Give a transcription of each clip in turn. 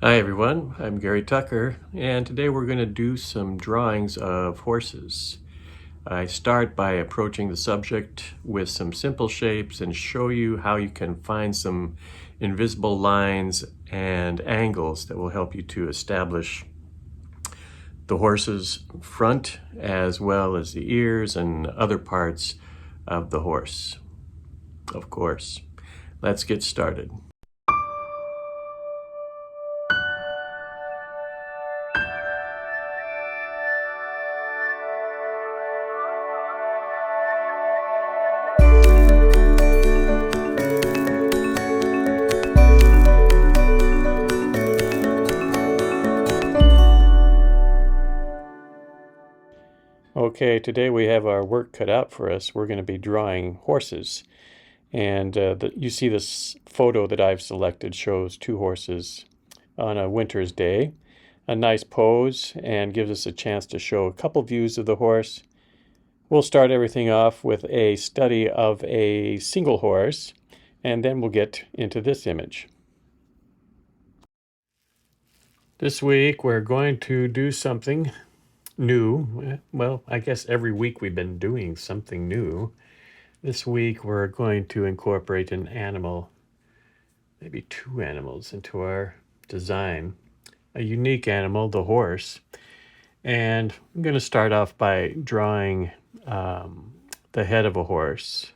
Hi everyone, I'm Gary Tucker, and today we're going to do some drawings of horses. I start by approaching the subject with some simple shapes and show you how you can find some invisible lines and angles that will help you to establish the horse's front as well as the ears and other parts of the horse. Of course, let's get started. Okay, today we have our work cut out for us. We're going to be drawing horses. And you see this photo that I've selected shows two horses on a winter's day. A nice pose and gives us a chance to show a couple views of the horse. We'll start everything off with a study of a single horse, and then we'll get into this image. This week we're going to do something new. Well, I guess every week we've been doing something new. This week we're going to incorporate an animal, maybe two animals, into our design. A unique animal, the horse. And I'm going to start off by drawing the head of a horse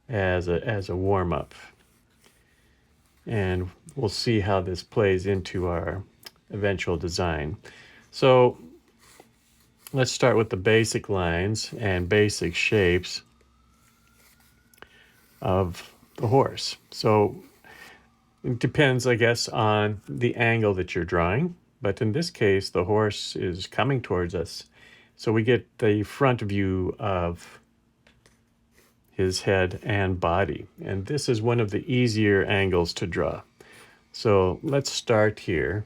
as a warm-up. And we'll see how this plays into our eventual design. So let's start with the basic lines and basic shapes of the horse. So it depends, I guess, on the angle that you're drawing. But in this case, the horse is coming towards us. So we get the front view of his head and body. And this is one of the easier angles to draw. So let's start here.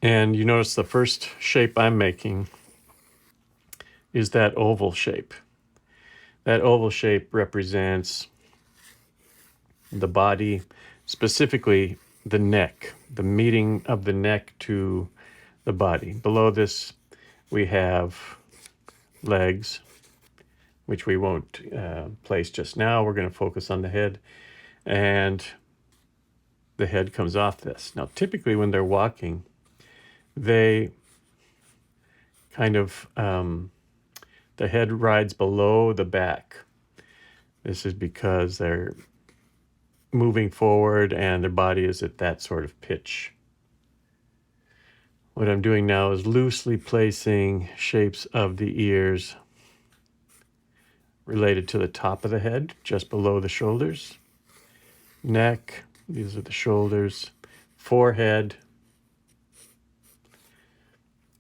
And you notice the first shape I'm making is that oval shape. That oval shape represents the body, specifically the neck, the meeting of the neck to the body. Below this, we have legs, which we won't place just now. We're going to focus on the head, and the head comes off this. Now, typically when they're walking, they kind of, the head rides below the back. This is because they're moving forward and their body is at that sort of pitch. What I'm doing now is loosely placing shapes of the ears related to the top of the head, just below the shoulders. Neck, these are the shoulders. Forehead,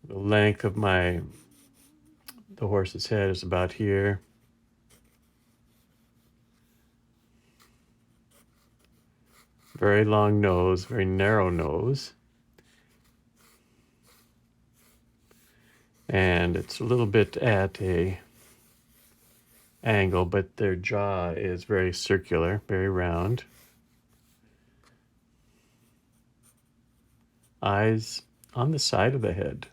the length of the horse's head is about here. Very long nose, very narrow nose. And it's a little bit at a angle, but their jaw is very circular, very round. Eyes on the side of the head.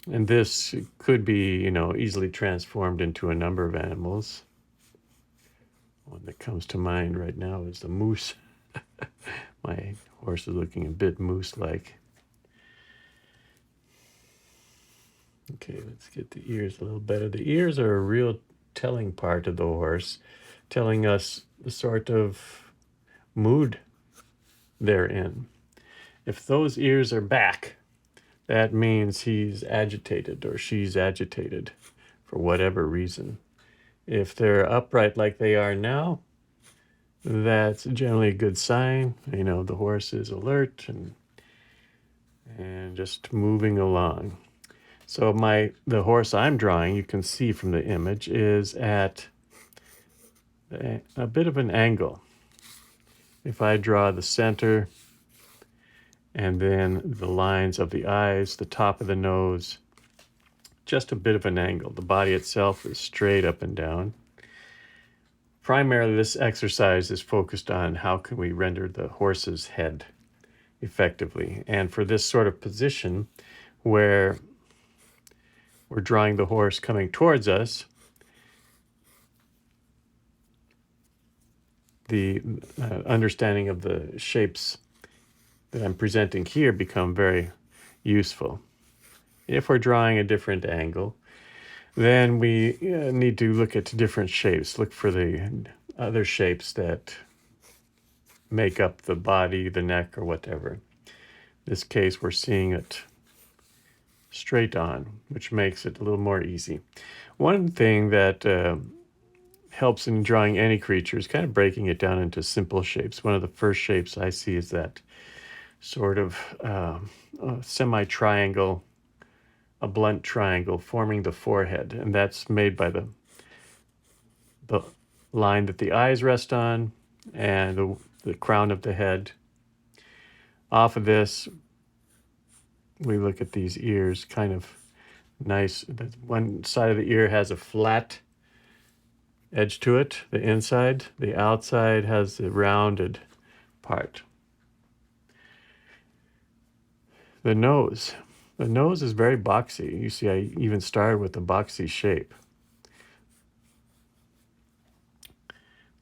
And this could be, easily transformed into a number of animals. One that comes to mind right now is the moose. My horse is looking a bit moose-like. Okay, let's get the ears a little better. The ears are a real telling part of the horse, telling us the sort of mood they're in. If those ears are back, that means he's agitated or she's agitated for whatever reason. If they're upright like they are now, that's generally a good sign. The horse is alert and just moving along. So the horse I'm drawing, you can see from the image, is at a bit of an angle. If I draw the center and then the lines of the eyes, the top of the nose, just a bit of an angle. The body itself is straight up and down. primarily this exercise is focused on how can we render the horse's head effectively. And for this sort of position where we're drawing the horse coming towards us, the understanding of the shapes that I'm presenting here become very useful. If we're drawing a different angle, then we need to look at different shapes, look for the other shapes that make up the body, the neck, or whatever. In this case, we're seeing it straight on, which makes it a little more easy. One thing that helps in drawing any creature is kind of breaking it down into simple shapes. One of the first shapes I see is that sort of semi-triangle, a blunt triangle forming the forehead, and that's made by the line that the eyes rest on and the crown of the head. Off of this, we look at these ears, kind of nice. One side of the ear has a flat edge to it, the inside. The outside has the rounded part. The nose. The nose is very boxy. You see, I even started with a boxy shape.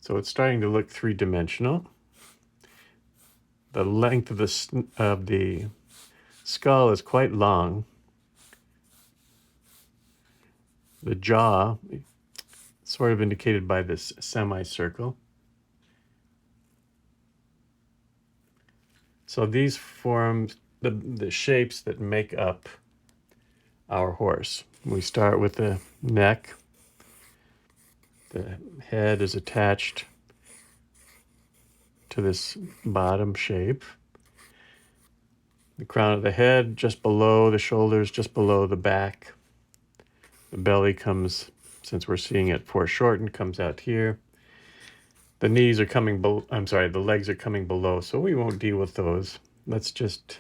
So it's starting to look three-dimensional. The length of the skull is quite long. The jaw, sort of indicated by this semicircle. So these form the shapes that make up our horse. We start with the neck. The head is attached to this bottom shape. The crown of the head just below the shoulders, just below the back. The belly comes, since we're seeing it foreshortened, comes out here. The knees are coming below, the legs are coming below, so we won't deal with those. Let's just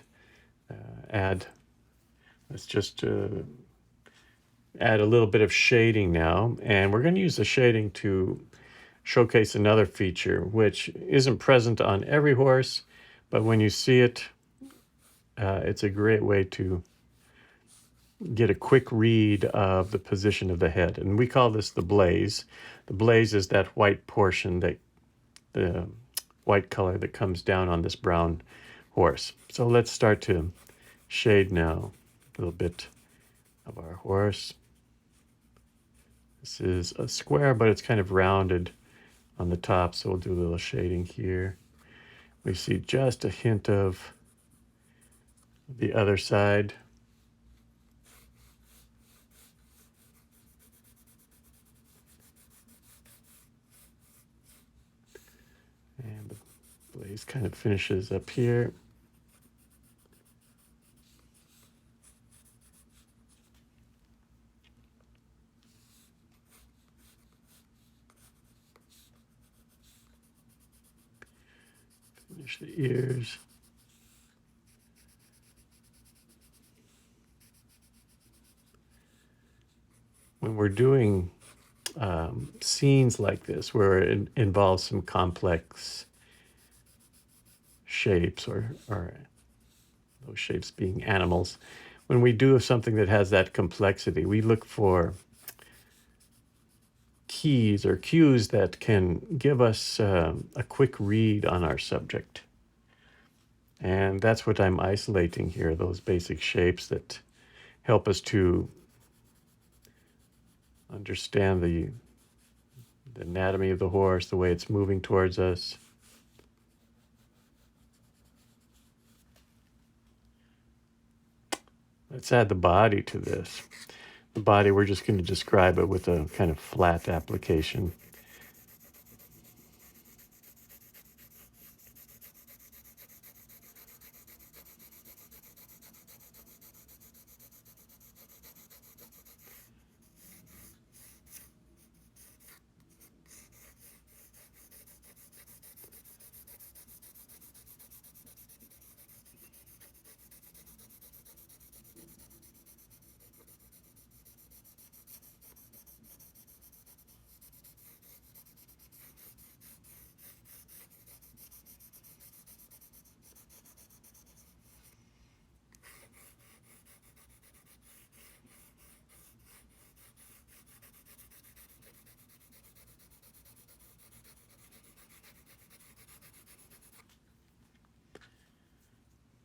add a little bit of shading now, and we're going to use the shading to showcase another feature which isn't present on every horse, but when you see it, it's a great way to get a quick read of the position of the head, and we call this the blaze. The blaze is that white portion, the white color that comes down on this brown horse. So let's start to shade now a little bit of our horse. This is a square, but it's kind of rounded on the top, so we'll do a little shading here. We see just a hint of the other side. And the blaze kind of finishes up here. Finish the ears. When we're doing scenes like this, where it involves some complex shapes, or those shapes being animals, when we do something that has that complexity, we look for keys or cues that can give us a quick read on our subject. And that's what I'm isolating here, those basic shapes that help us to understand the anatomy of the horse, the way it's moving towards us. Let's add the body to this. The body, we're just going to describe it with a kind of flat application.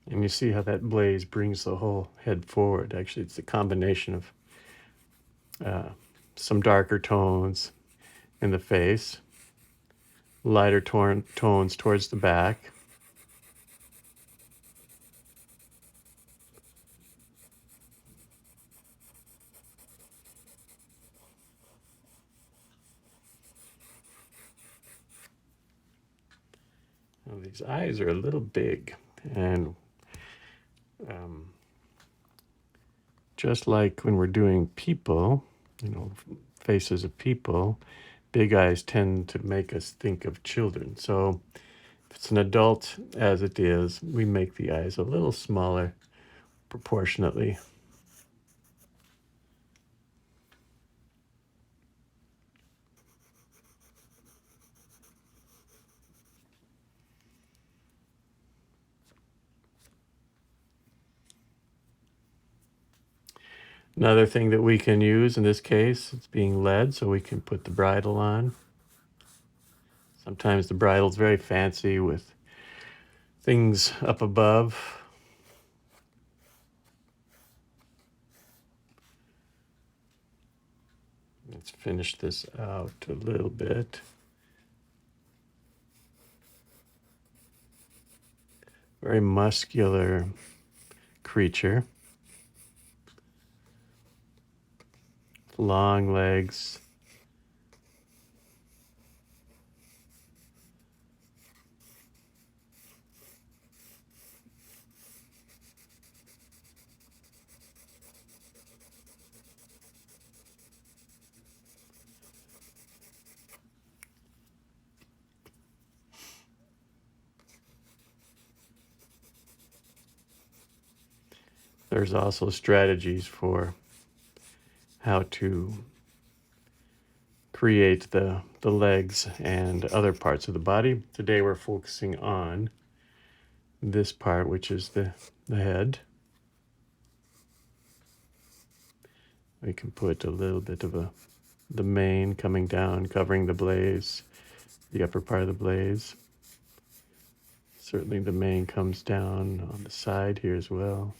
And you see how that blaze brings the whole head forward. Actually, it's a combination of some darker tones in the face, lighter tones towards the back. Well, these eyes are a little big, and um, just like when we're doing people, faces of people, big eyes tend to make us think of children. So if it's an adult, as it is, we make the eyes a little smaller proportionately. Another thing that we can use in this case, it's being led, so we can put the bridle on. Sometimes the bridle's very fancy with things up above. Let's finish this out a little bit. Very muscular creature. Long legs. There's also strategies for how to create the legs and other parts of the body. Today we're focusing on this part, which is the head. We can put a little bit of the mane coming down, covering the blaze, the upper part of the blaze. Certainly the mane comes down on the side here as well.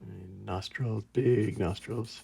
And nostrils, big nostrils.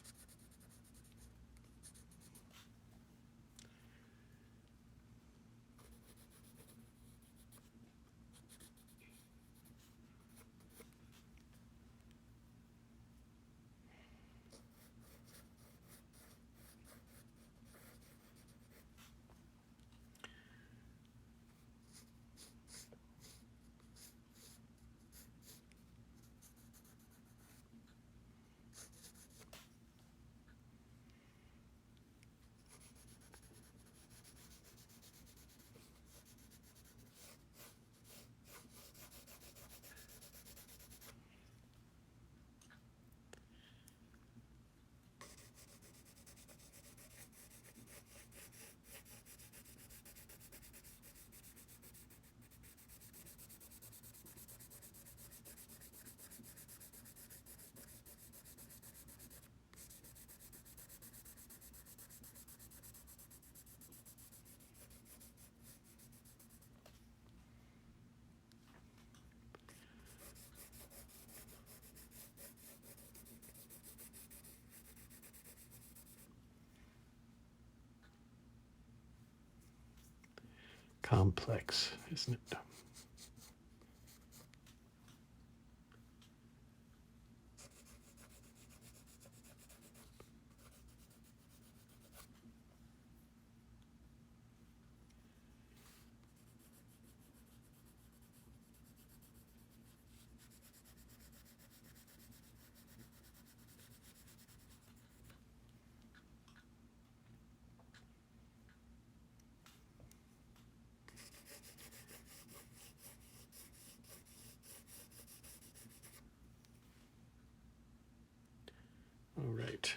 complex, isn't it? All right.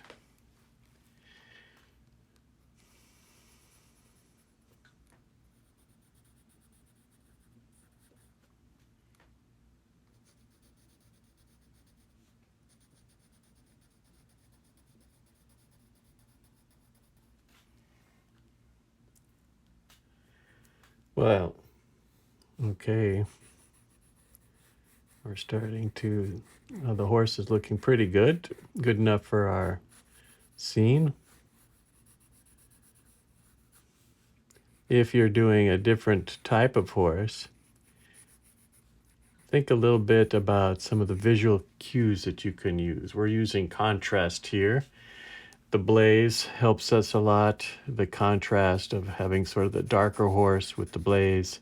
Well, okay. We're starting to, the horse is looking pretty good. Good enough for our scene. If you're doing a different type of horse, think a little bit about some of the visual cues that you can use. We're using contrast here. The blaze helps us a lot. The contrast of having sort of the darker horse with the blaze.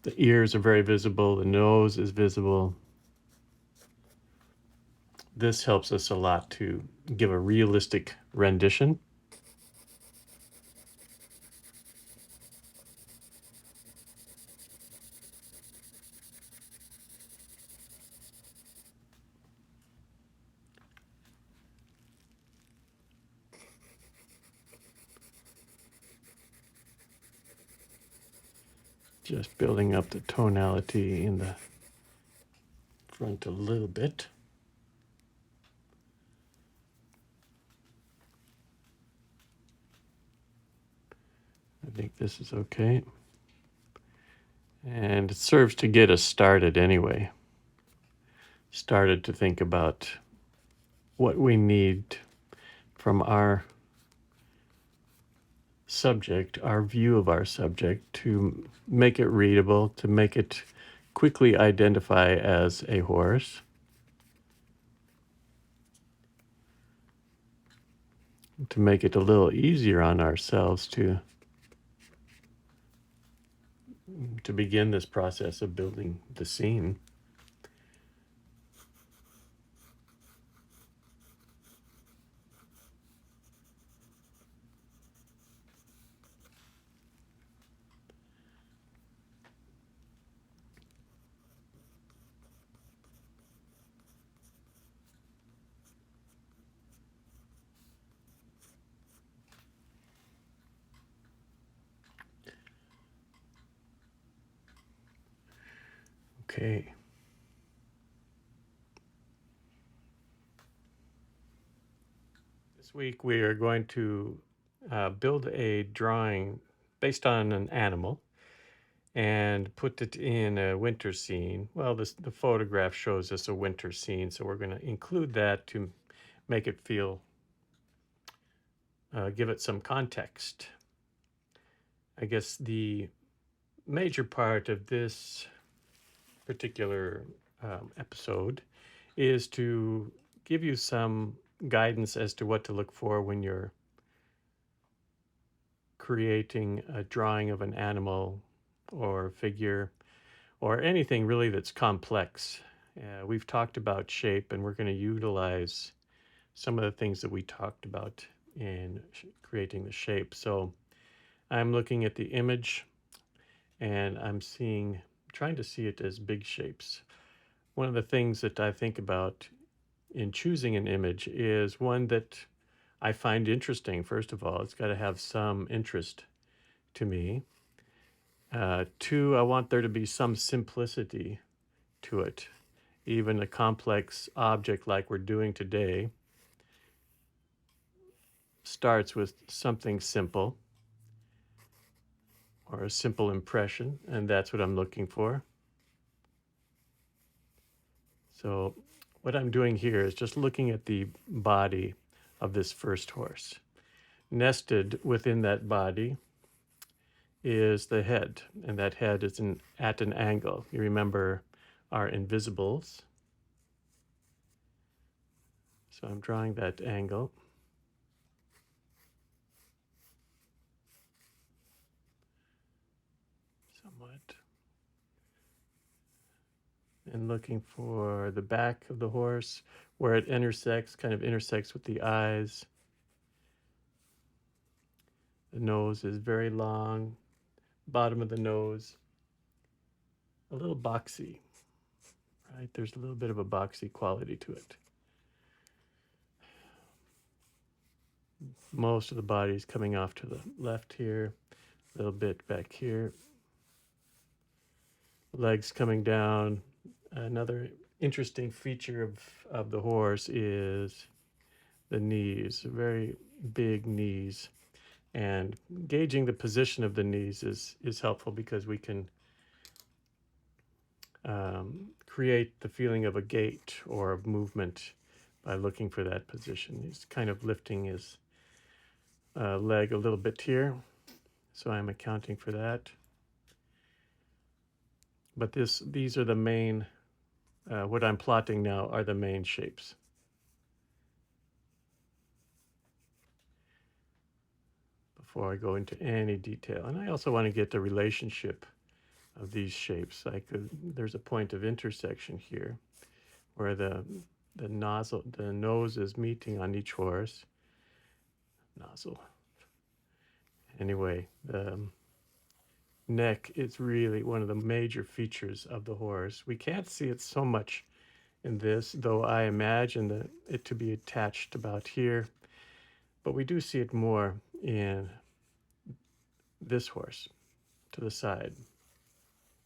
The ears are very visible. The nose is visible. This helps us a lot to give a realistic rendition. Just building up the tonality in the front a little bit. I think this is okay. And it serves to get us started anyway. Started to think about what we need from our subject, our view of our subject, to make it readable, to make it quickly identify as a horse. To make it a little easier on ourselves to begin this process of building the scene. Okay. This week we are going to build a drawing based on an animal and put it in a winter scene. Well, the photograph shows us a winter scene, so we're going to include that to make it feel, give it some context. I guess the major part of this particular episode is to give you some guidance as to what to look for when you're creating a drawing of an animal or figure or anything really that's complex. We've talked about shape, and we're going to utilize some of the things that we talked about in creating the shape. So I'm looking at the image and I'm trying to see it as big shapes. One of the things that I think about in choosing an image is one that I find interesting. First of all, it's got to have some interest to me. Two, I want there to be some simplicity to it. Even a complex object like we're doing today starts with something simple or a simple impression, and that's what I'm looking for. So what I'm doing here is just looking at the body of this first horse. Nested within that body is the head, and that head is at an angle. You remember our invisibles. So I'm drawing that angle. Somewhat. And looking for the back of the horse where it intersects, kind of intersects with the eyes. The nose is very long, bottom of the nose, a little boxy, right? There's a little bit of a boxy quality to it. Most of the body is coming off to the left here, a little bit back here. Legs coming down. Another interesting feature of the horse is the knees, very big knees. And gauging the position of the knees is helpful because we can create the feeling of a gait or of movement by looking for that position. He's kind of lifting his leg a little bit here, so I'm accounting for that. But these are the main, what I'm plotting now are the main shapes. Before I go into any detail. And I also want to get the relationship of these shapes. There's a point of intersection here where the nose is meeting on each horse. Nozzle. Anyway, the neck is really one of the major features of the horse. We can't see it so much in this, though I imagine it to be attached about here. But we do see it more in this horse to the side.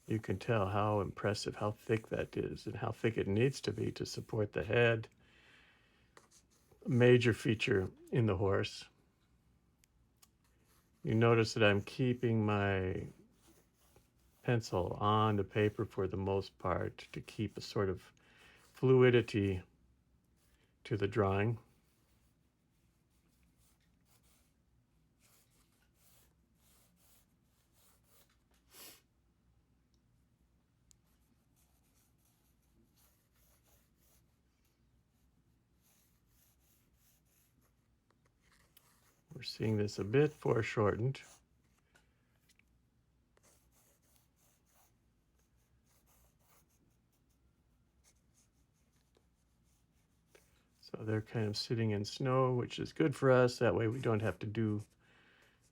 You can tell how impressive, how thick that is, and how thick it needs to be to support the head. A major feature in the horse. You notice that I'm keeping my pencil on the paper for the most part to keep a sort of fluidity to the drawing. We're seeing this a bit foreshortened. So they're kind of sitting in snow, which is good for us. That way we don't have to do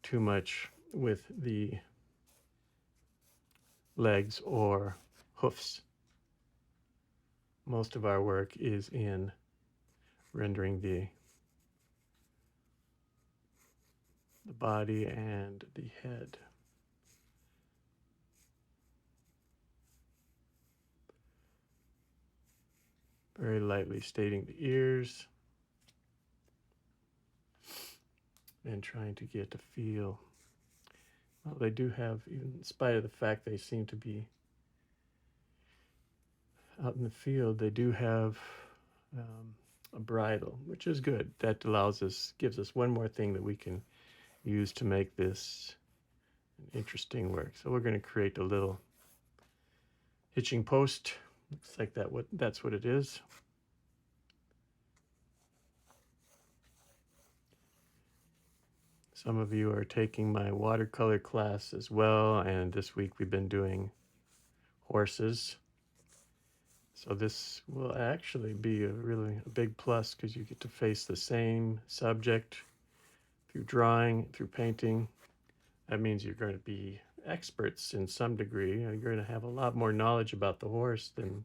too much with the legs or hoofs. Most of our work is in rendering the body and the head. Very lightly stating the ears and trying to get a feel. Well, they do have, even in spite of the fact they seem to be out in the field, they do have a bridle, which is good. That gives us one more thing that we can use to make this an interesting work. So we're going to create a little hitching post. Looks like that's what it is. Some of you are taking my watercolor class as well, and this week we've been doing horses. So this will actually be a big plus because you get to face the same subject through drawing, through painting. That means you're going to be experts in some degree. You're going to have a lot more knowledge about the horse than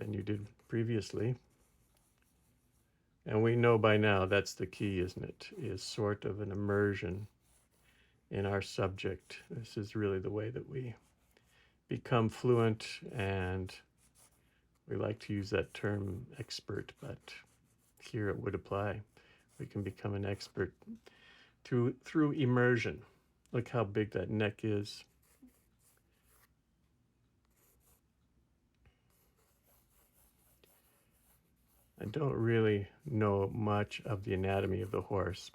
you did previously. And we know by now that's the key, isn't it? Is sort of an immersion in our subject. This is really the way that we become fluent, and we like to use that term expert, but here it would apply. We can become an expert through immersion. Look how big that neck is. I don't really know much of the anatomy of the horse.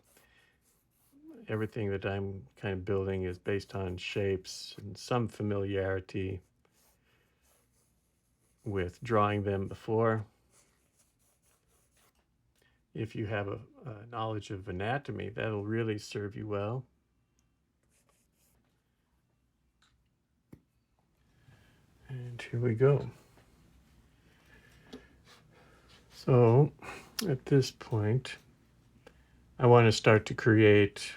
everything that I'm kind of building is based on shapes and some familiarity with drawing them before. If you have a knowledge of anatomy, that'll really serve you well. And here we go. So at this point, I want to start to create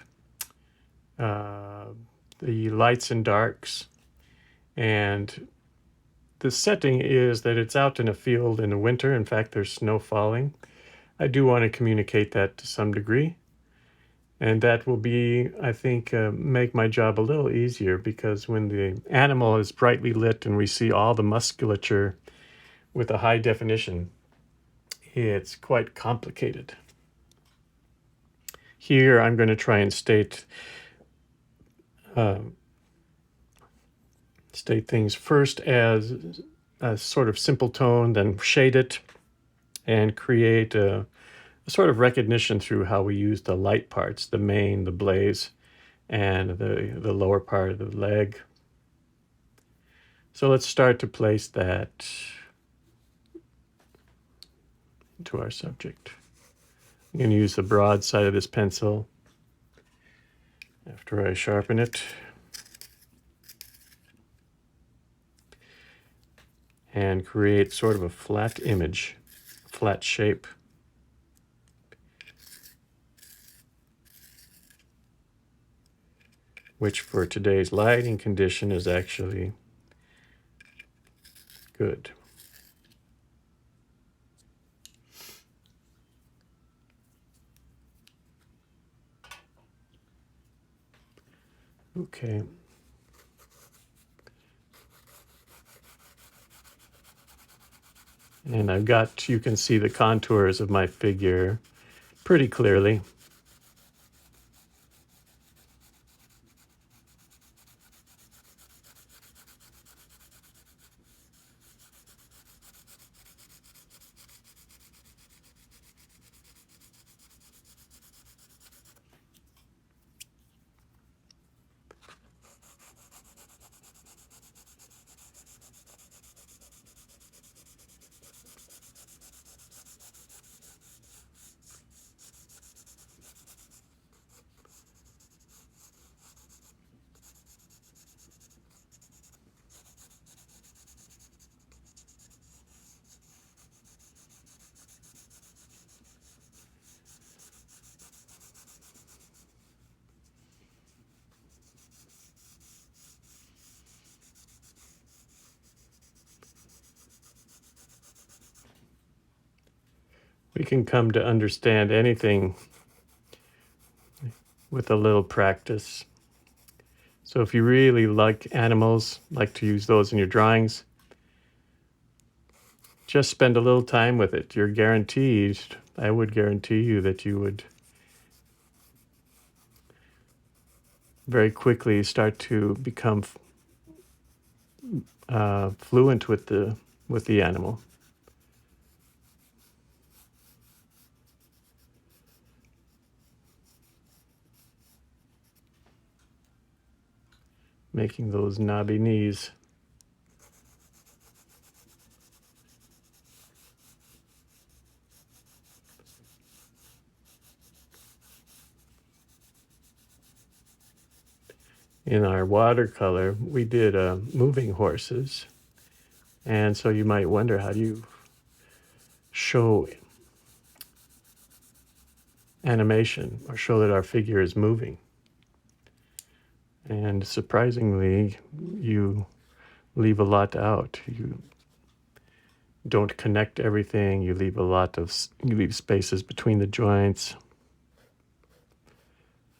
the lights and darks. And the setting is that it's out in a field in the winter. In fact, there's snow falling. I do want to communicate that to some degree. And that will be, I think, make my job a little easier, because when the animal is brightly lit and we see all the musculature with a high definition, it's quite complicated. Here, I'm going to try and state things first as a sort of simple tone, then shade it and create a sort of recognition through how we use the light parts, the mane, the blaze, and the lower part of the leg. So let's start to place that into our subject. I'm going to use the broad side of this pencil after I sharpen it. And create sort of a flat image, flat shape. Which for today's lighting condition is actually good. Okay. And I've got, you can see the contours of my figure pretty clearly. We can come to understand anything with a little practice. So if you really like animals, like to use those in your drawings, just spend a little time with it. You're guaranteed, I would guarantee you that you would very quickly start to become fluent with the animal. Making those knobby knees. In our watercolor, we did moving horses. And so you might wonder, how do you show animation or show that our figure is moving? And surprisingly, you leave a lot out. You don't connect everything. You leave you leave spaces between the joints.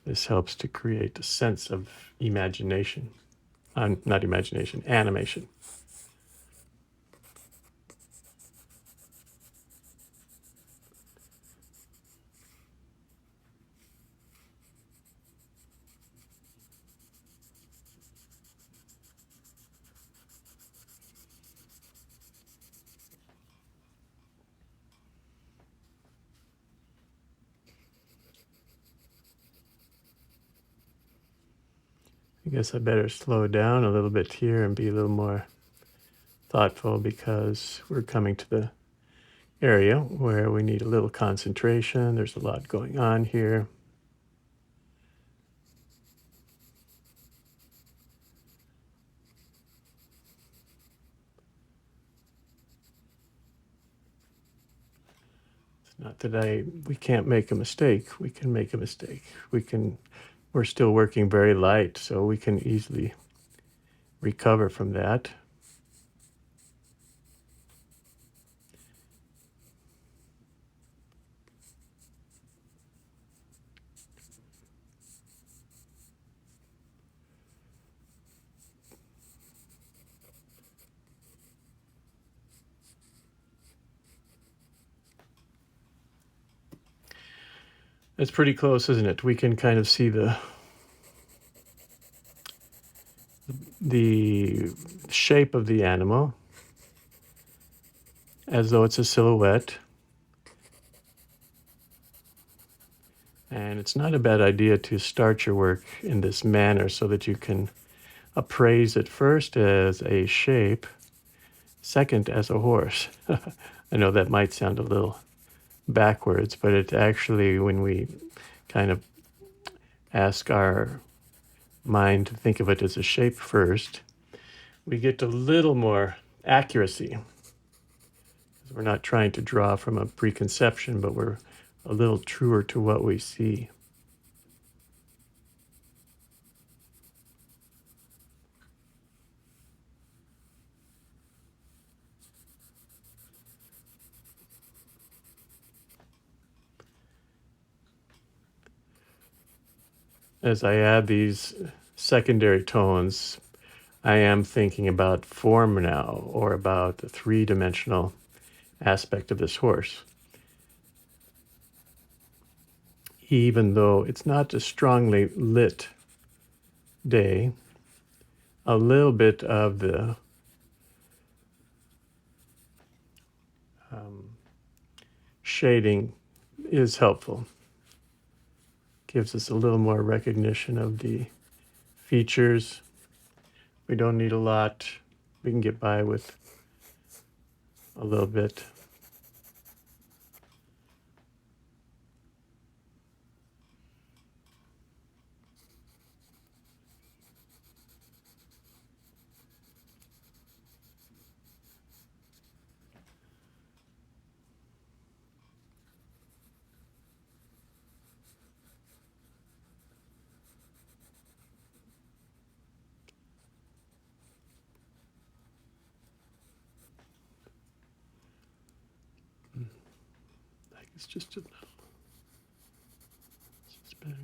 This helps to create a sense of imagination. Not imagination, animation. I guess I better slow down a little bit here and be a little more thoughtful because we're coming to the area where we need a little concentration. There's a lot going on here. It's not that we can't make a mistake. We can make a mistake. We're still working very light, so we can easily recover from that. It's pretty close, isn't it? We can kind of see the shape of the animal as though it's a silhouette. And it's not a bad idea to start your work in this manner so that you can appraise it first as a shape, second as a horse. I know that might sound a little backwards, but it actually, when we kind of ask our mind to think of it as a shape first, we get a little more accuracy. We're not trying to draw from a preconception, but we're a little truer to what we see. As I add these secondary tones, I am thinking about form now, or about the three-dimensional aspect of this horse. Even though it's not a strongly lit day, a little bit of the shading is helpful. Gives us a little more recognition of the features. We don't need a lot. We can get by with a little bit. It's just a little. It's better.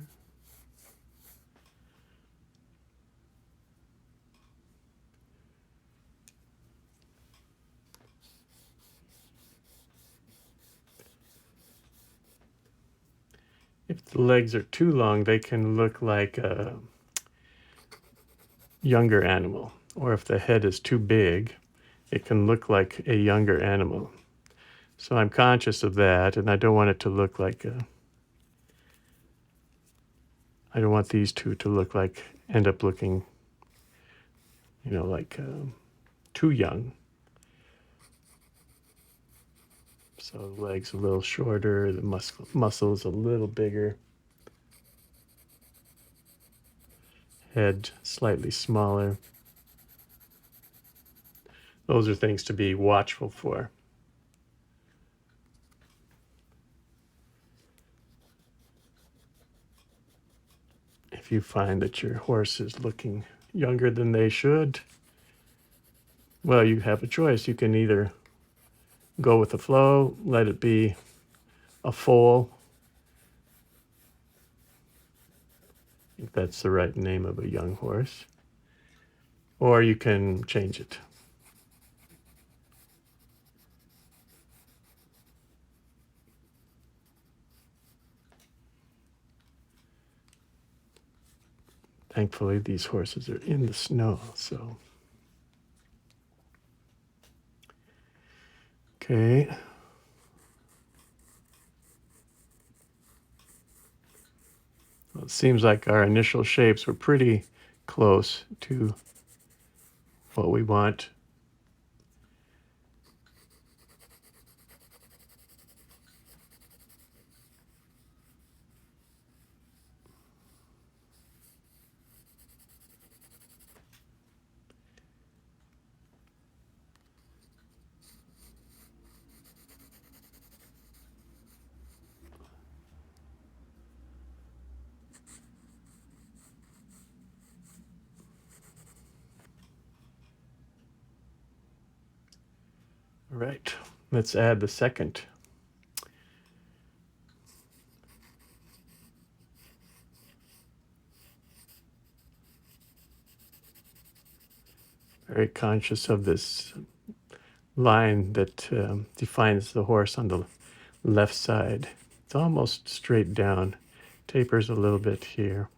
If the legs are too long, they can look like a younger animal. Or if the head is too big, it can look like a younger animal. So I'm conscious of that, and I don't want it to look like I don't want these two to look like, end up looking, like too young. So the legs a little shorter, the muscles a little bigger, head slightly smaller. Those are things to be watchful for. If you find that your horse is looking younger than they should, well, you have a choice. You can either go with the flow, let it be a foal, if that's the right name of a young horse, or you can change it. Thankfully, these horses are in the snow, so. Okay. Well, it seems like our initial shapes were pretty close to what we want. All right, let's add the second. Very conscious of this line that defines the horse on the left side. It's almost straight down, tapers a little bit here.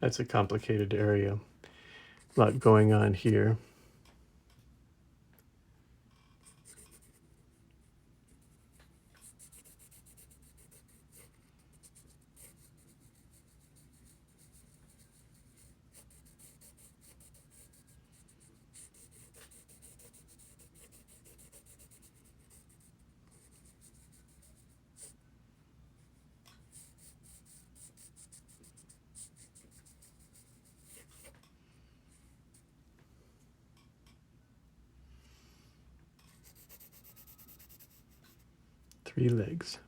That's a complicated area. A lot going on here. Three legs.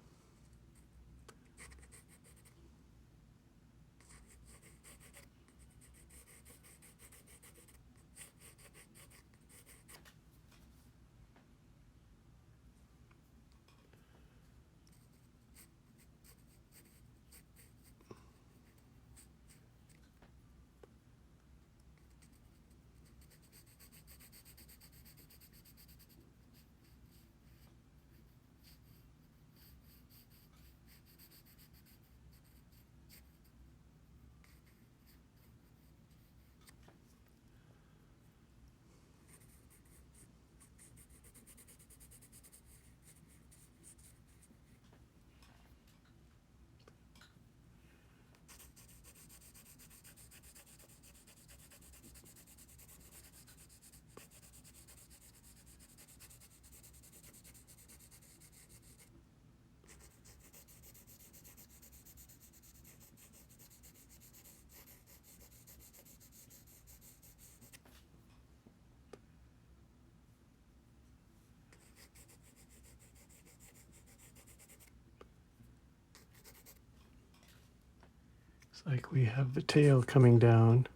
Looks like we have the tail coming down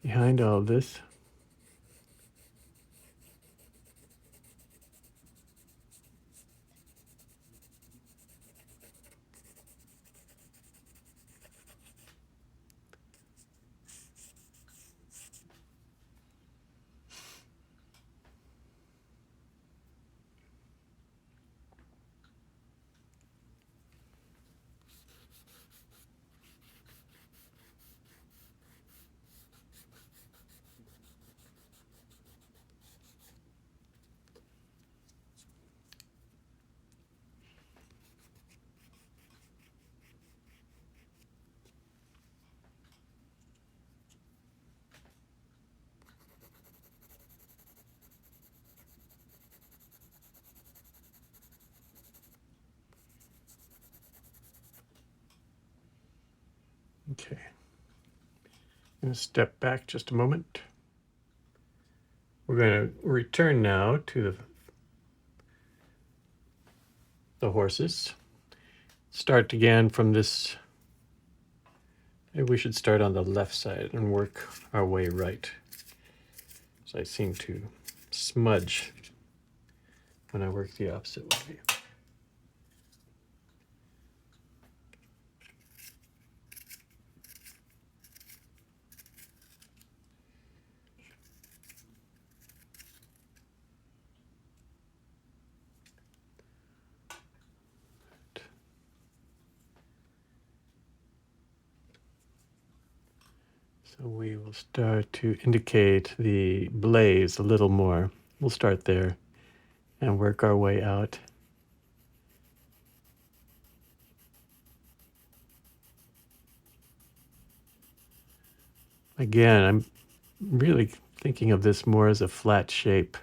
behind all this. Okay. I'm going to step back just a moment. We're going to return now to the horses. Start again from this Maybe we should start on the left side and work our way right. So I seem to smudge when I work the opposite way. So we will start to indicate the blaze a little more. We'll start there and work our way out. Again, I'm really thinking of this more as a flat shape.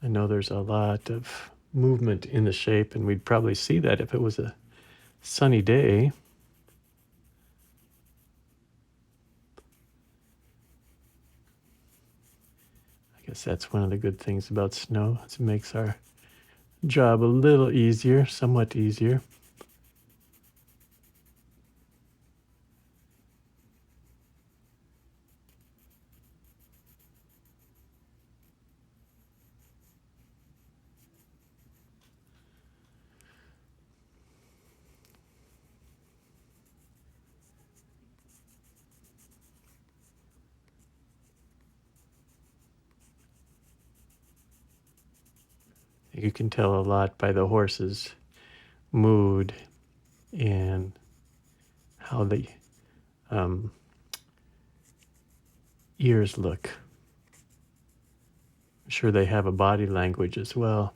I know there's a lot of movement in the shape, and we'd probably see that if it was a sunny day. I guess that's one of the good things about snow. It makes our job a little easier, somewhat easier. You can tell a lot by the horse's mood and how the ears look. I'm sure they have a body language as well,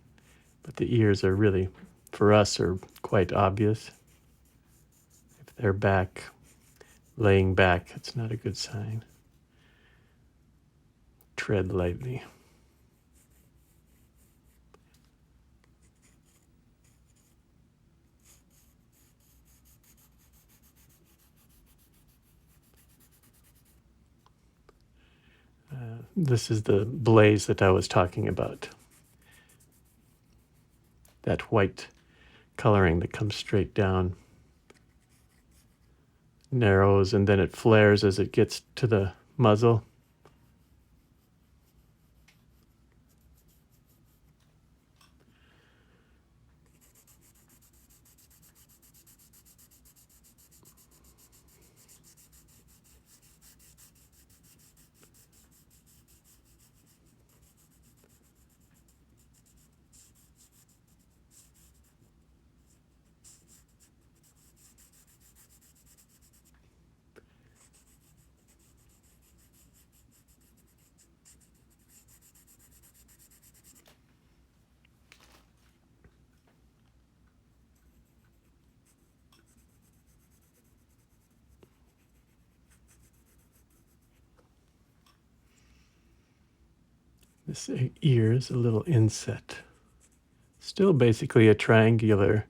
but the ears are really, for us, are quite obvious. If they're back, laying back, it's not a good sign. Tread lightly. This is the blaze that I was talking about. That white coloring that comes straight down, narrows, and then it flares as it gets to the muzzle. This ear is a little inset. Still basically a triangular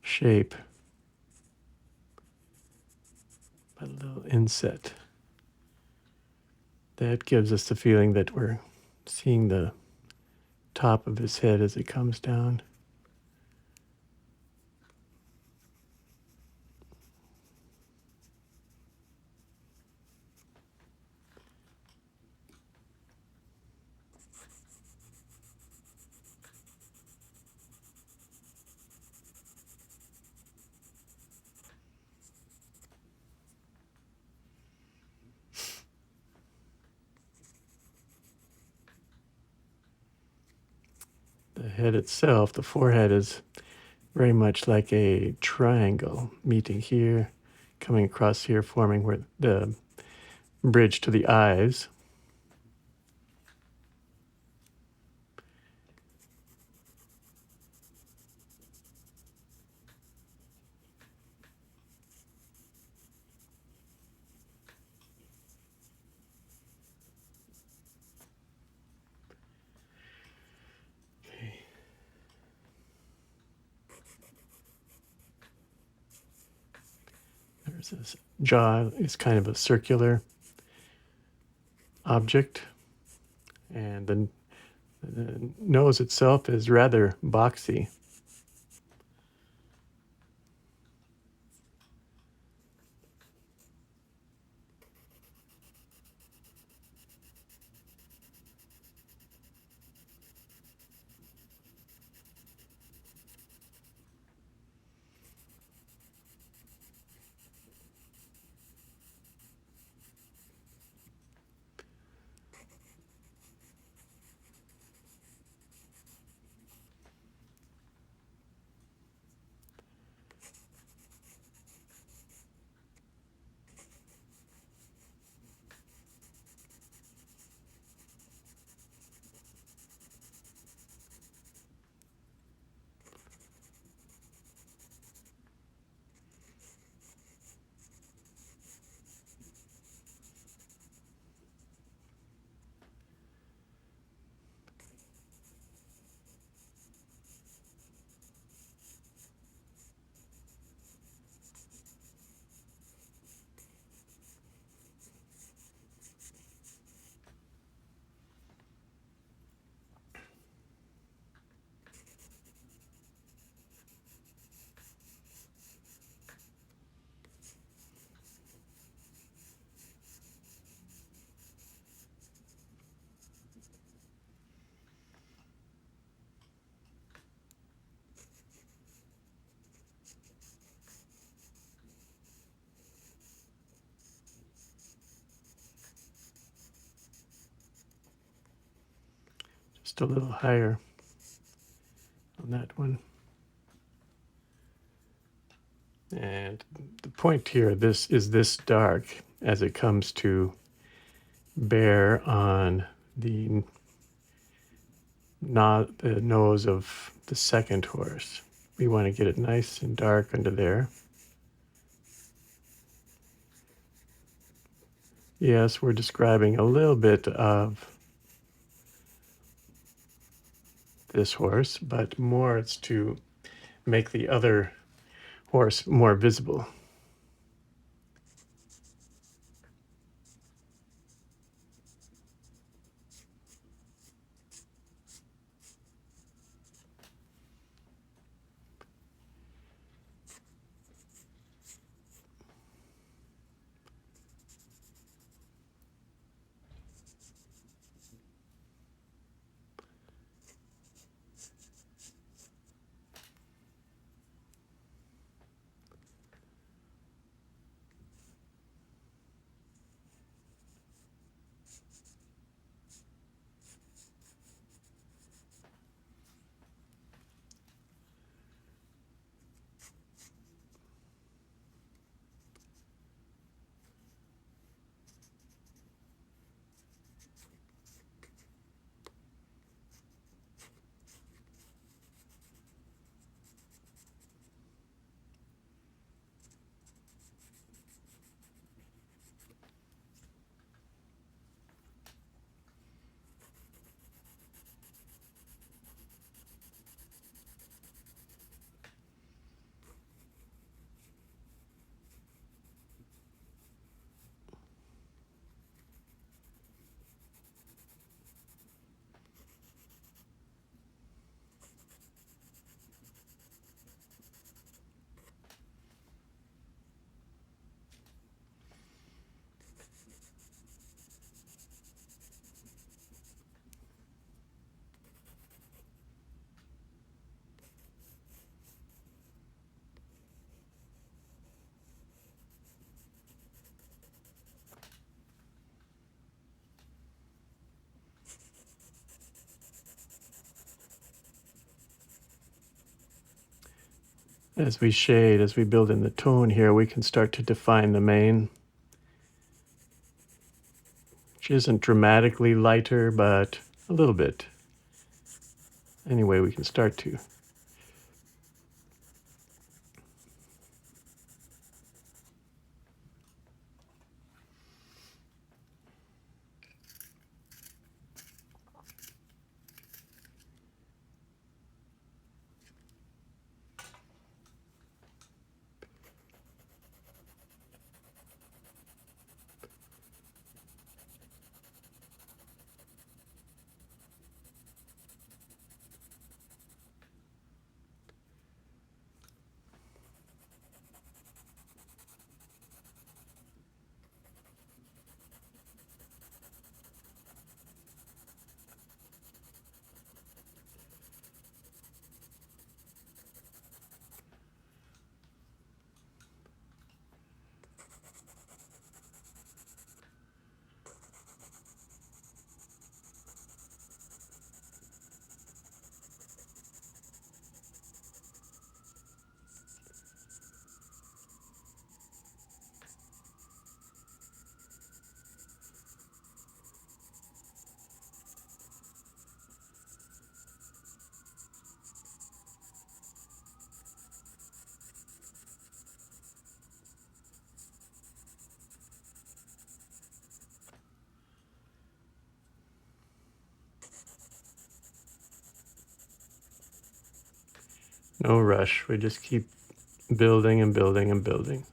shape, but a little inset. That gives us the feeling that we're seeing the top of his head as it comes down. The head itself, the forehead, is very much like a triangle, meeting here, coming across here, forming where the bridge to the eyes. There's this jaw is kind of a circular object, and then The nose itself is rather boxy. Just a little higher on that one. And the point here, this is this dark as it comes to bear on the nose of the second horse. We want to get it nice and dark under there. Yes, we're describing a little bit of this horse, but more it's to make the other horse more visible. As we shade, as we build in the tone here, we can start to define the mane, which isn't dramatically lighter, but a little bit. Anyway, we can start to. No rush. We just keep building and building and building.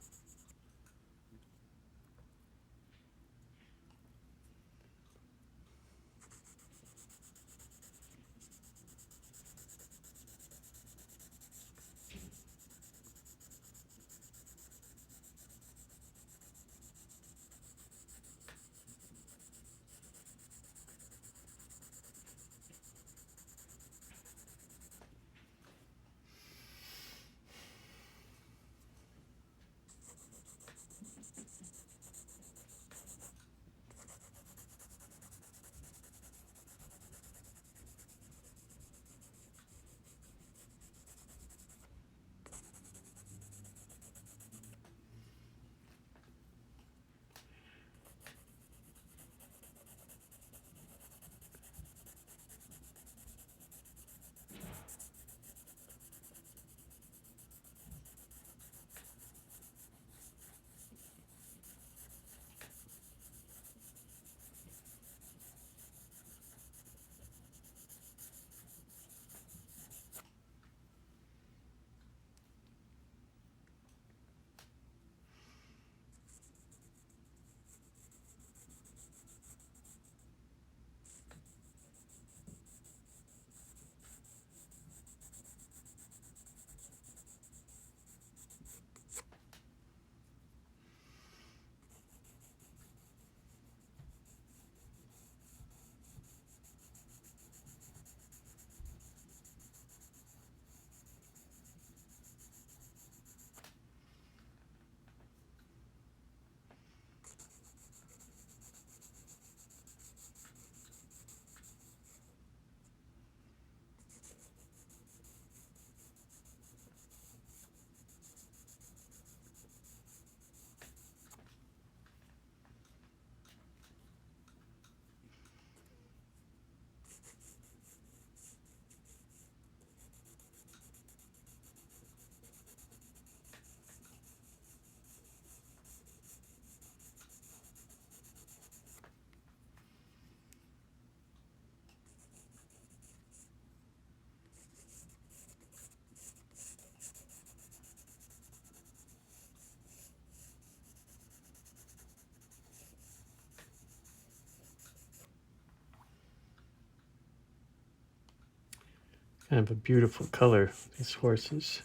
Kind of a beautiful color, these horses.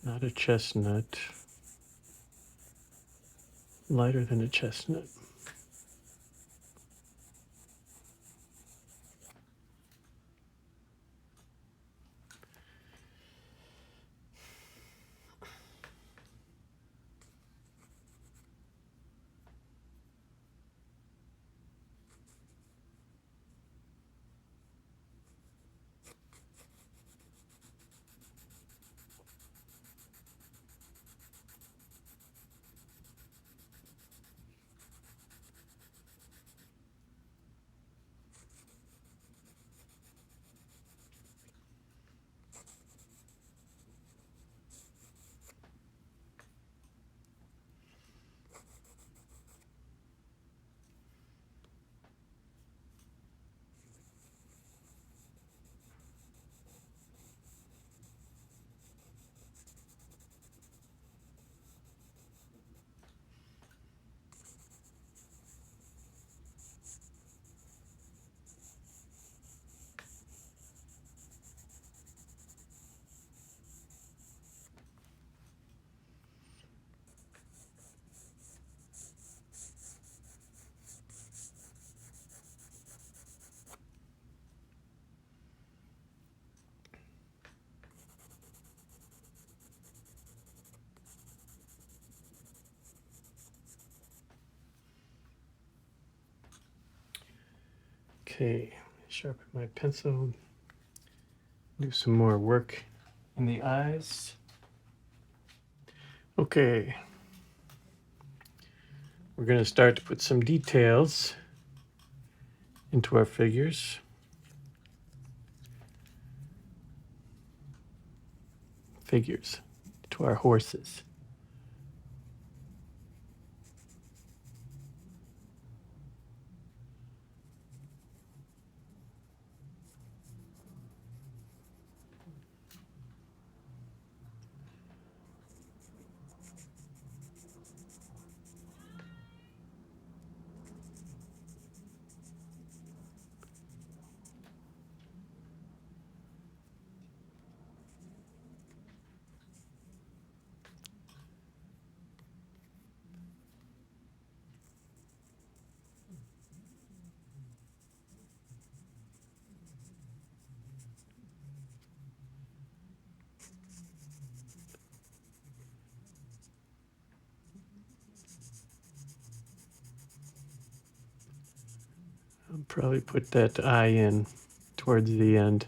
Not a chestnut. Lighter than a chestnut. Okay, sharpen my pencil. Do some more work in the eyes. Okay, we're going to start to put some details into our figures. To our horses. I'll probably put that eye in towards the end.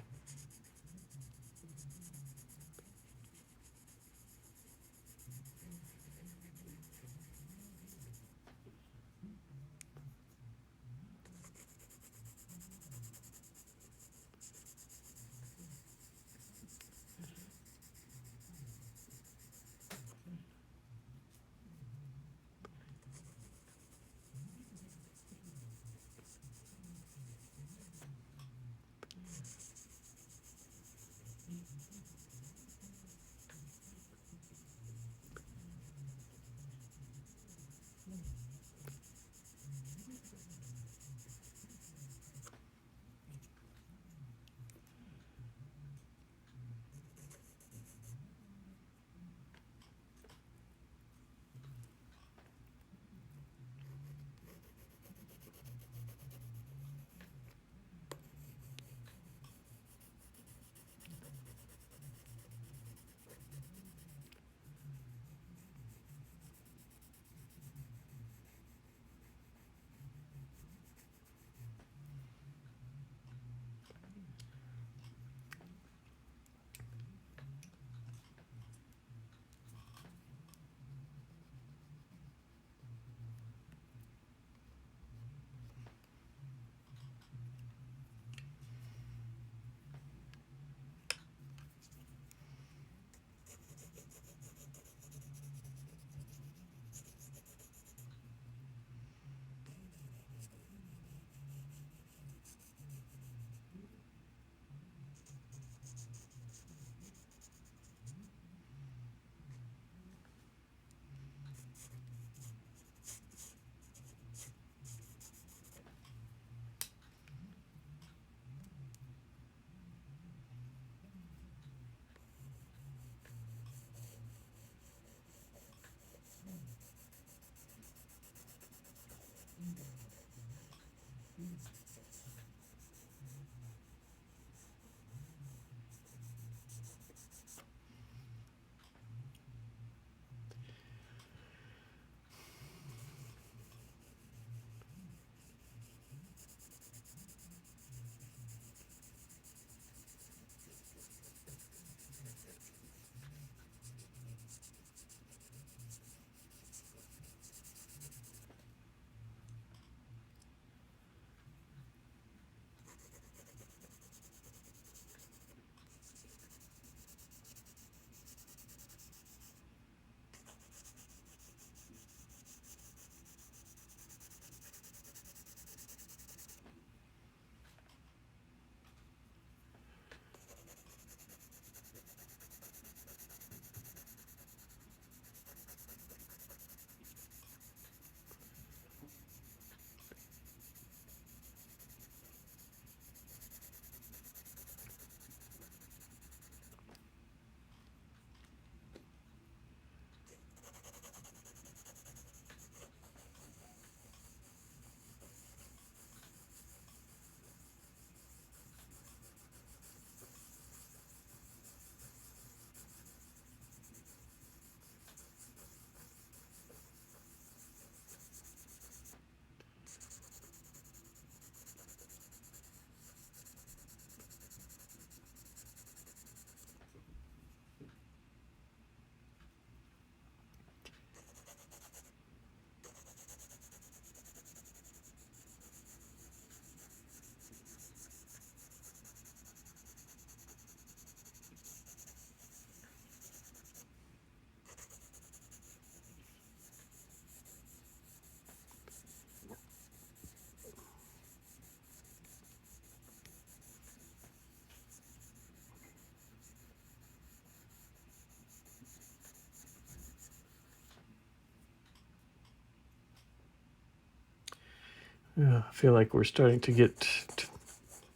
Yeah, I feel like we're starting to get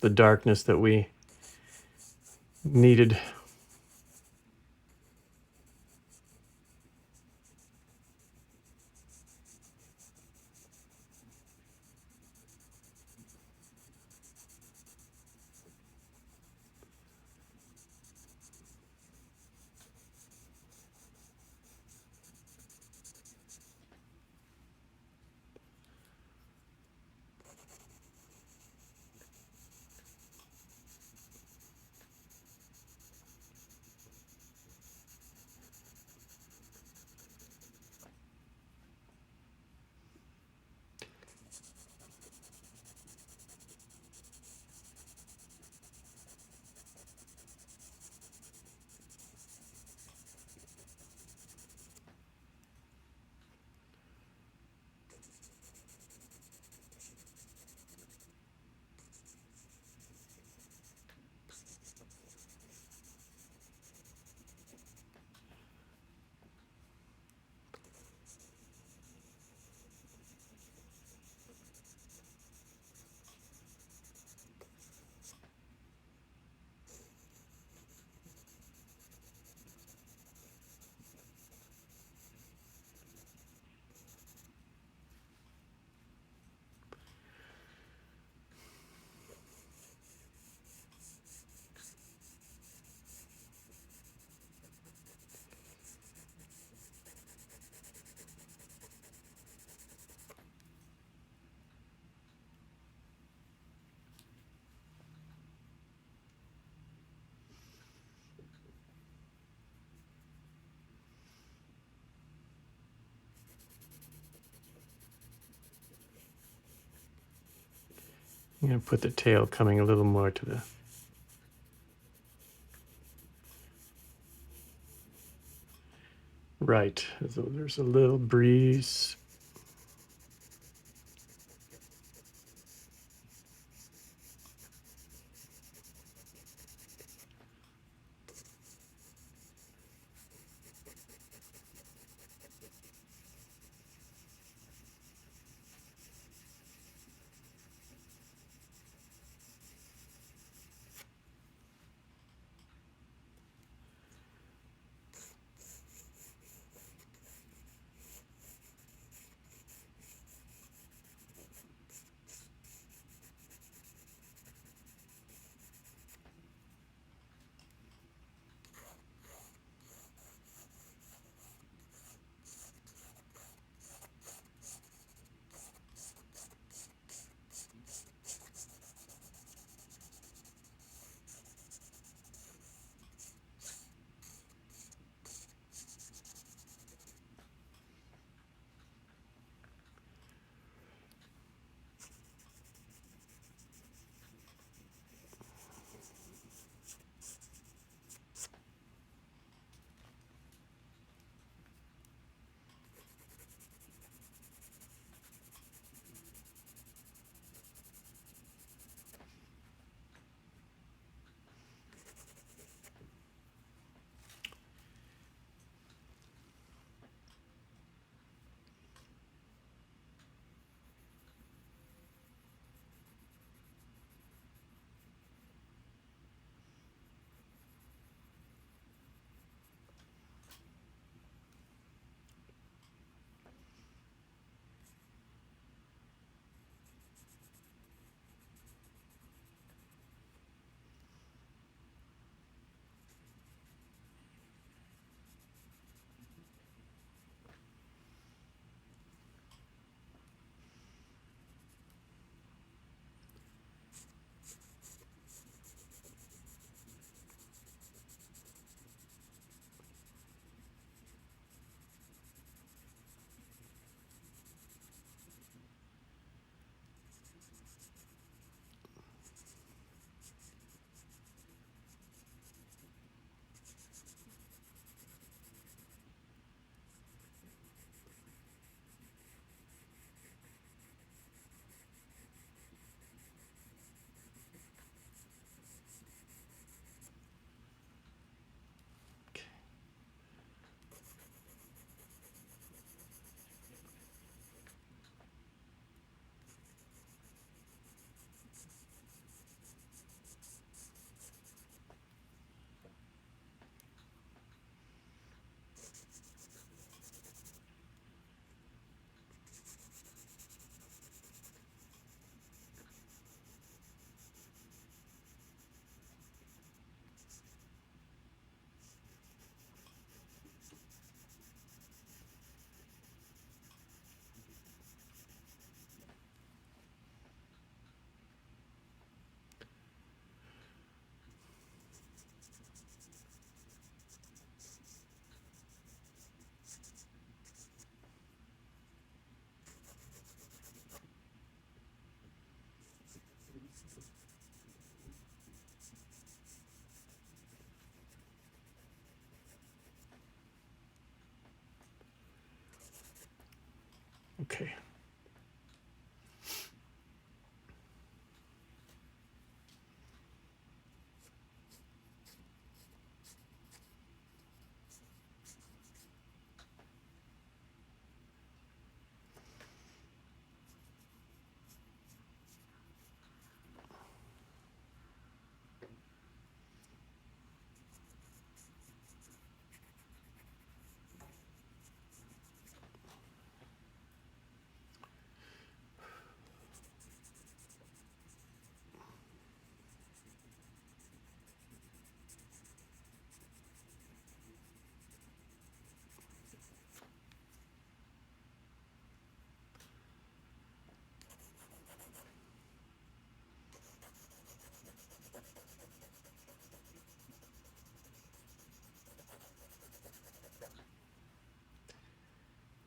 the darkness that we needed. I'm going to put the tail coming a little more to the right. So there's a little breeze. Okay.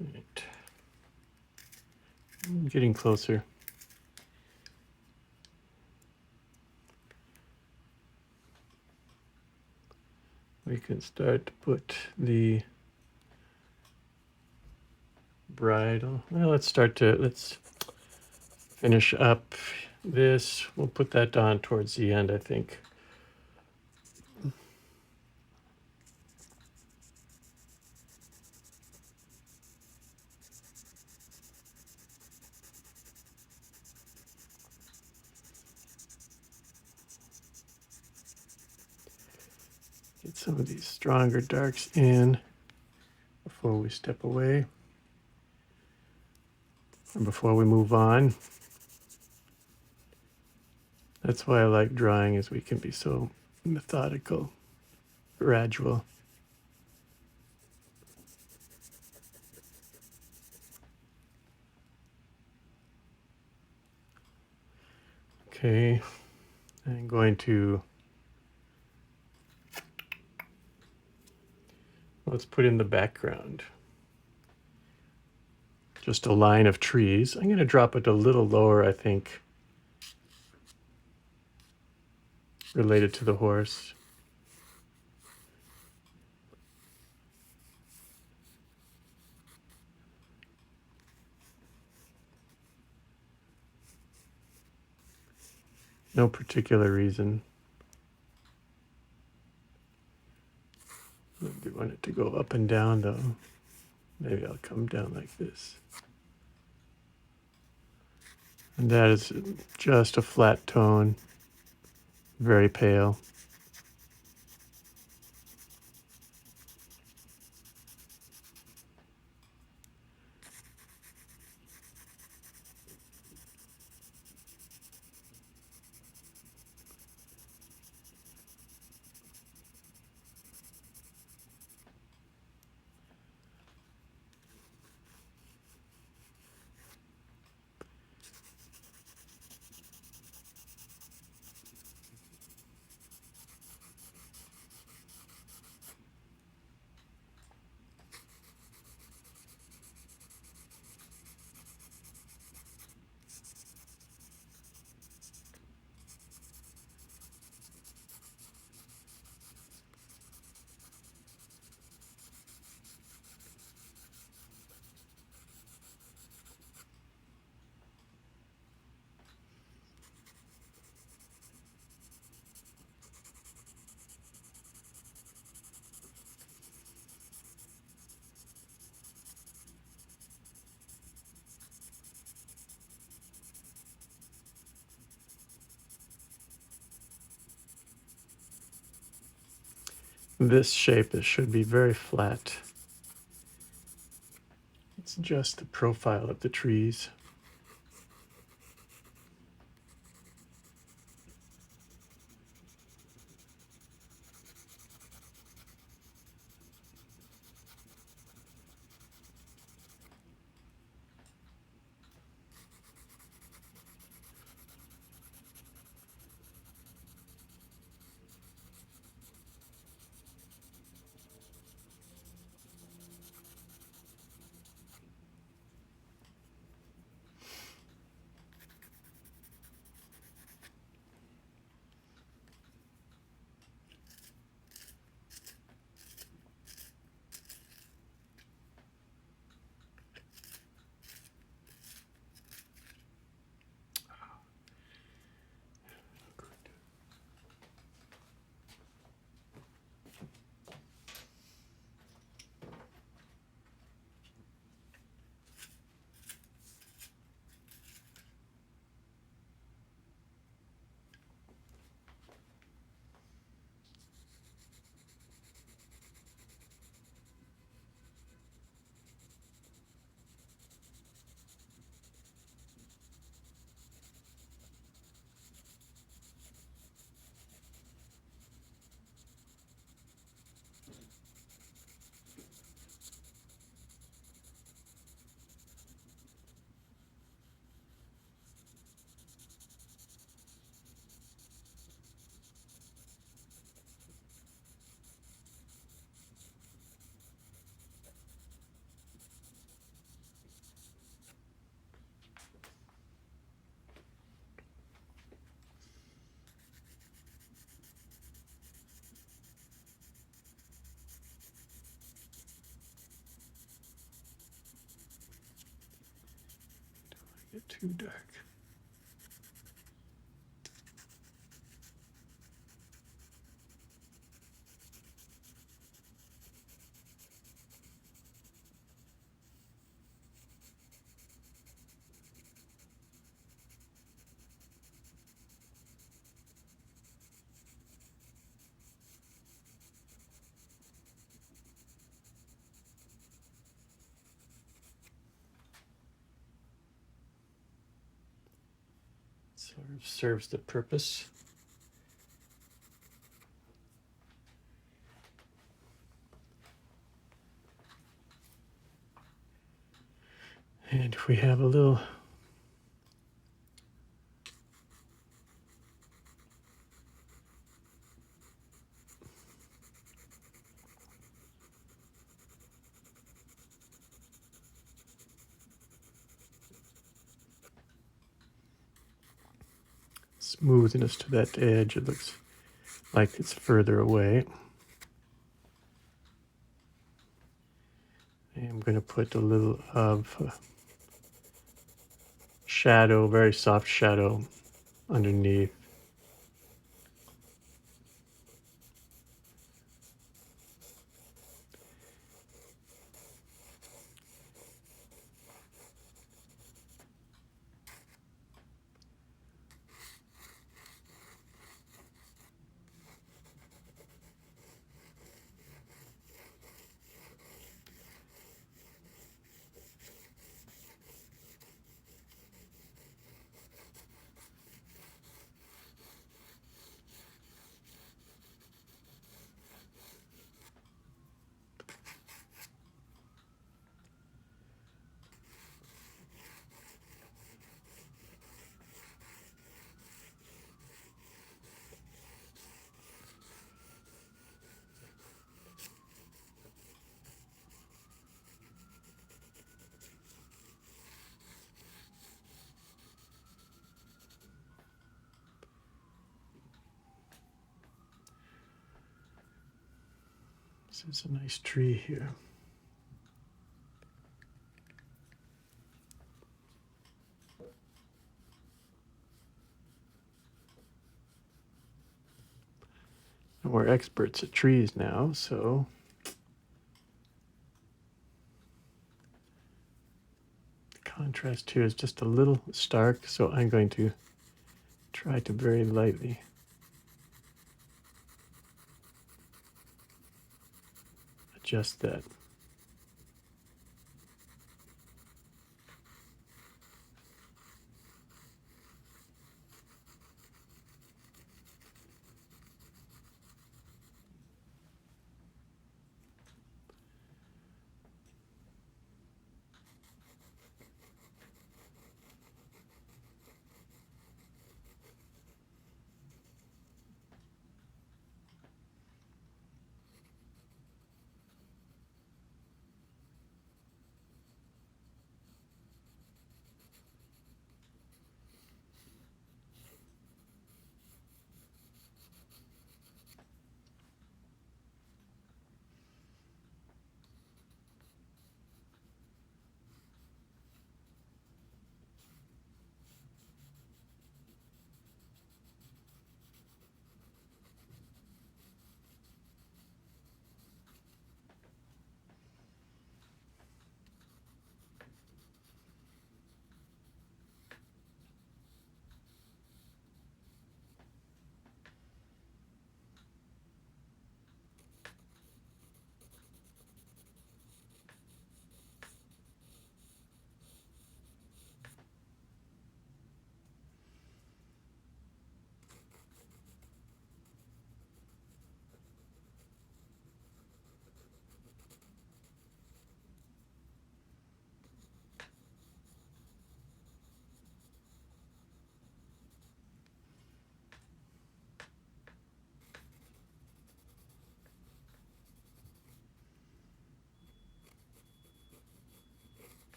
Right. I'm getting closer. we can start to put the bridle. Well, let's finish up this. We'll put that on towards the end, I think. Get some of these stronger darks in before we step away and before we move on. That's why I like drawing, is we can be so methodical, gradual. Okay, I'm going to, let's put in the background. Just a line of trees. I'm going to drop it a little lower, I think, related to the horse. No particular reason. Maybe want it to go up and down though. Maybe I'll come down like this. And that is just a flat tone, very pale. This shape, it should be very flat. It's just the profile of the trees. Get too dark. Sort of serves the purpose. And we have a little smoothness to that edge. It looks like it's further away. I'm going to put a little of shadow, very soft shadow underneath. This is a nice tree here. And we're experts at trees now, so the contrast here is just a little stark, so I'm going to try to very lightly adjust that.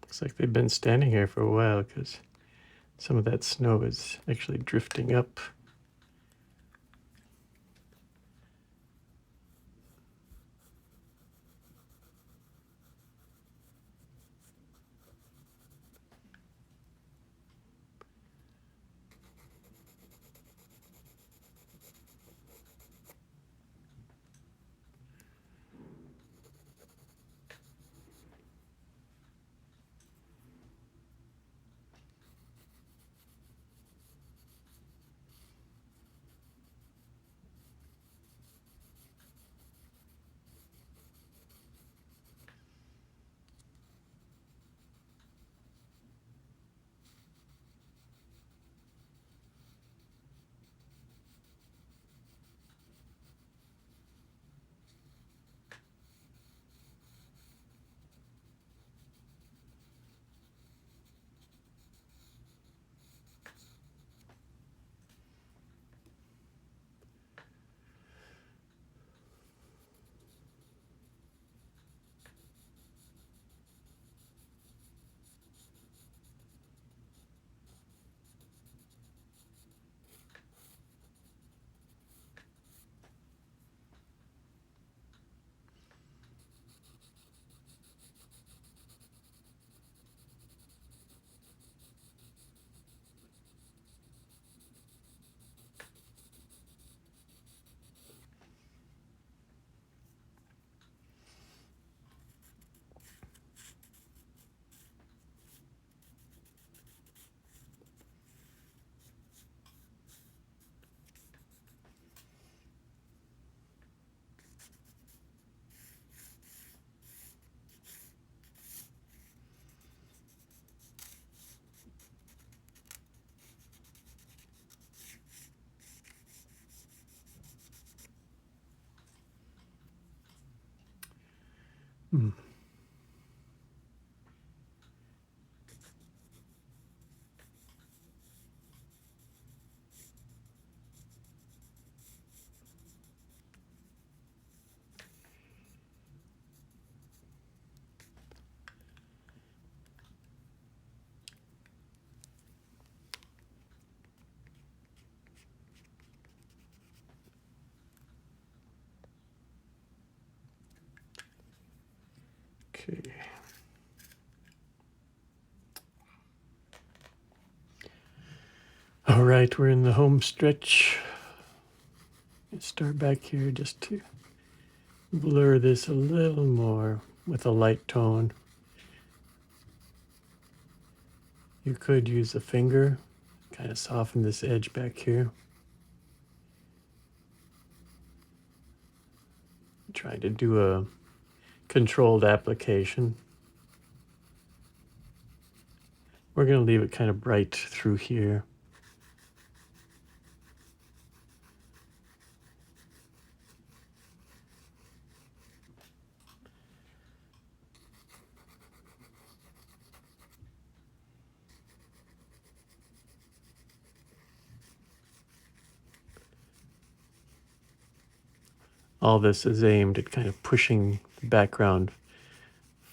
Looks like they've been standing here for a while because Some of that snow is actually drifting up. Hmm. Okay. All right, we're in the home stretch. Let's start back here just to blur this a little more with a light tone. You could use a finger, kind of soften this edge back here. Trying to do a controlled application. We're going to leave it kind of bright through here. All this is aimed at kind of pushing the background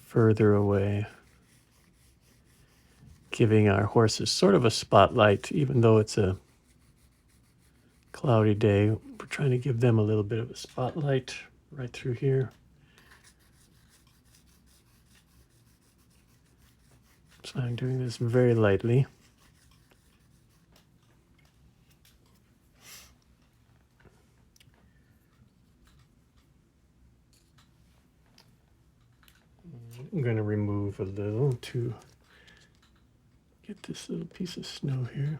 further away, giving our horses sort of a spotlight, even though it's a cloudy day. We're trying to give them a little bit of a spotlight right through here. So I'm doing this very lightly. I'm going to remove a little to get this little piece of snow here.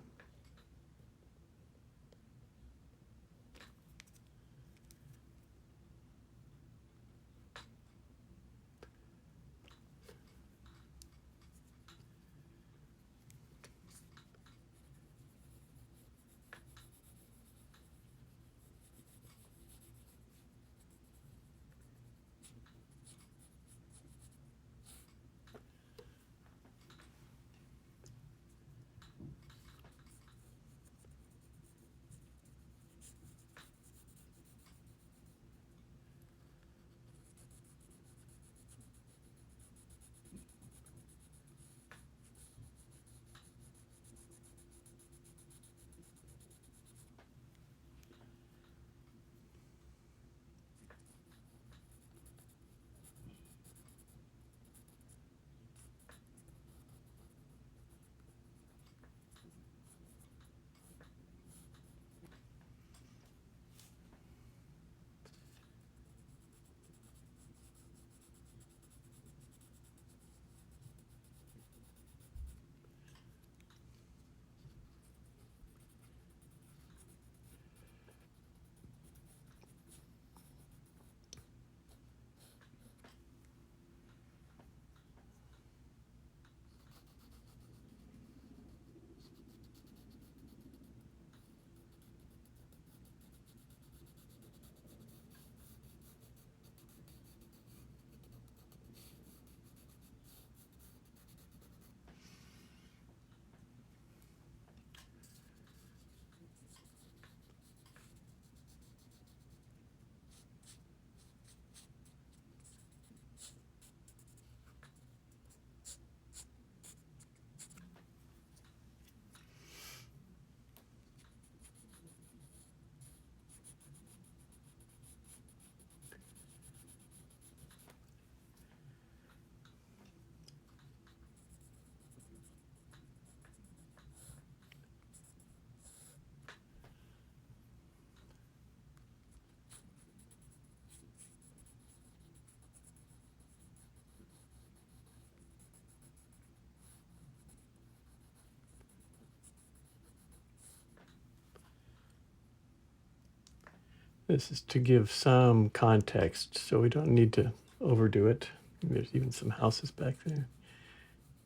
This is to give some context, so we don't need to overdo it. There's even some houses back there,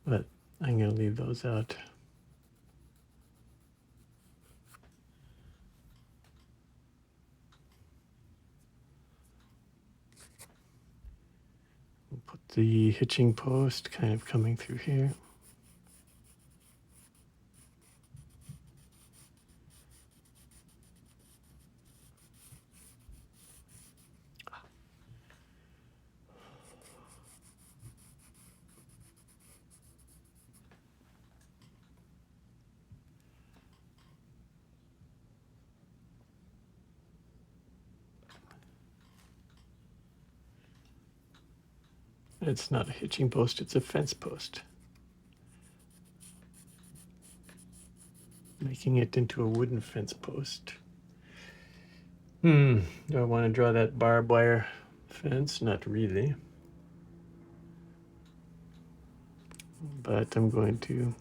but I'm going to leave those out. We'll put the hitching post kind of coming through here. It's not a hitching post, it's a fence post. Making it into a wooden fence post. Do I want to draw that barbed wire fence? Not really. But I'm going to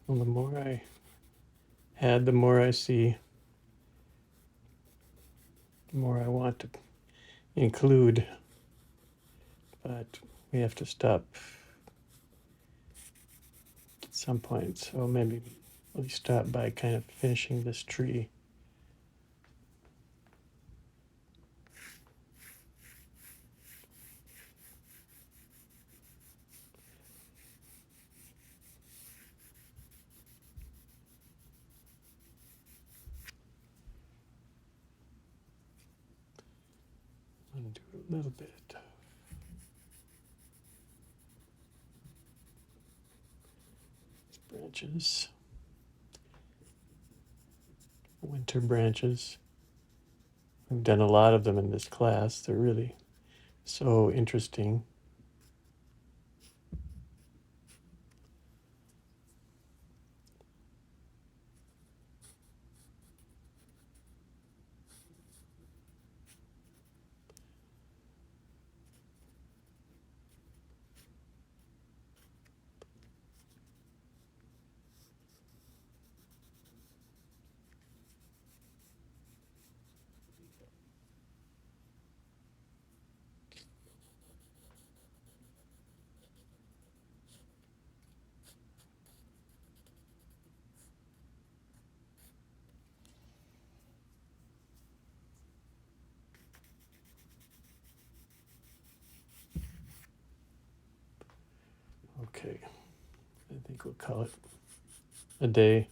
Well, the more I add, the more I see, the more I want to include, but we have to stop at some point. So maybe we'll stop by kind of finishing this tree. I'm going to do a little bit. Branches, winter branches. We've done a lot of them in this class. They're really so interesting. Okay, I think we'll call it a day.